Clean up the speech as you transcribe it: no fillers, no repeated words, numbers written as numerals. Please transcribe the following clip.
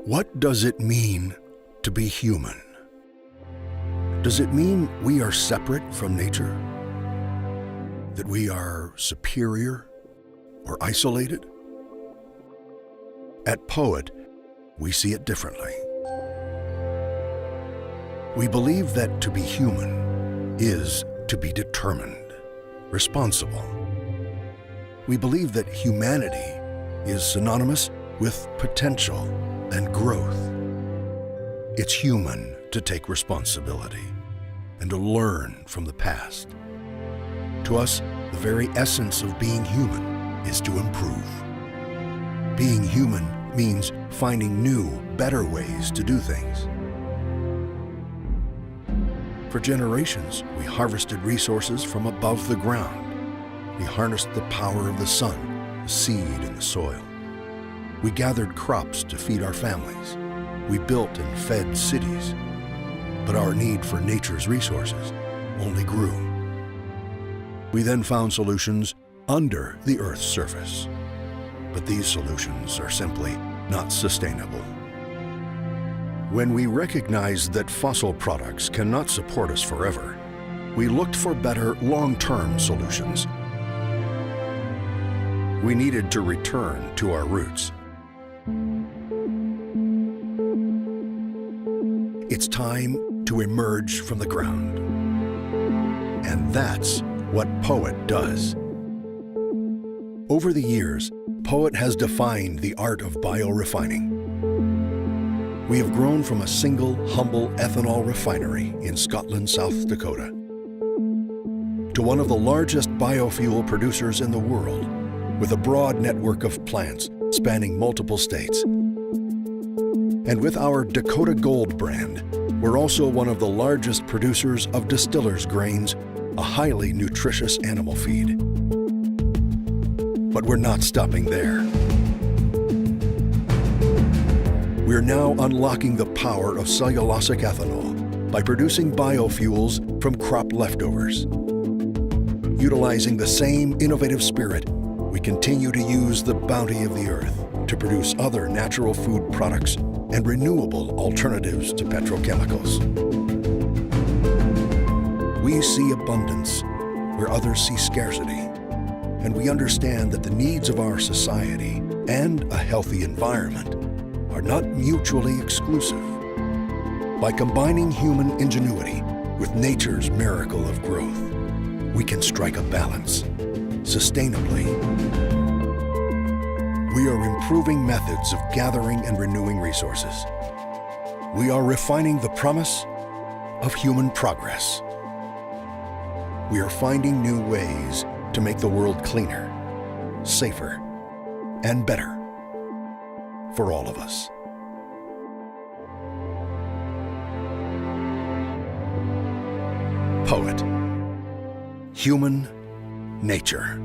What does it mean to be human? Does it mean we are separate from nature? That we are superior or isolated? At Poet, we see it differently. We believe that to be human is to be determined, responsible. We believe that humanity is synonymous with potential and growth. It's human to take responsibility and to learn from the past. To us, the very essence of being human is to improve. Being human means finding new, better ways to do things. For generations, we harvested resources from above the ground. We harnessed the power of the sun, the seed, and the soil. We gathered crops to feed our families. We built and fed cities. But our need for nature's resources only grew. We then found solutions under the Earth's surface. But these solutions are simply not sustainable. When we recognized that fossil products cannot support us forever, we looked for better long-term solutions. We needed to return to our roots. It's time to emerge from the ground. And that's what Poet does. Over the years, Poet has defined the art of biorefining. We have grown from a single, humble ethanol refinery in Scotland, South Dakota, to one of the largest biofuel producers in the world, with a broad network of plants spanning multiple states. And with our Dakota Gold brand, we're also one of the largest producers of distillers' grains, a highly nutritious animal feed. But we're not stopping there. We're now unlocking the power of cellulosic ethanol by producing biofuels from crop leftovers. Utilizing the same innovative spirit, we continue to use the bounty of the earth to produce other natural food products and renewable alternatives to petrochemicals. We see abundance where others see scarcity, and we understand that the needs of our society and a healthy environment are not mutually exclusive. By combining human ingenuity with nature's miracle of growth, we can strike a balance, sustainably. We are improving methods of gathering and renewing resources. We are refining the promise of human progress. We are finding new ways to make the world cleaner, safer, and better for all of us. Poet. Human nature.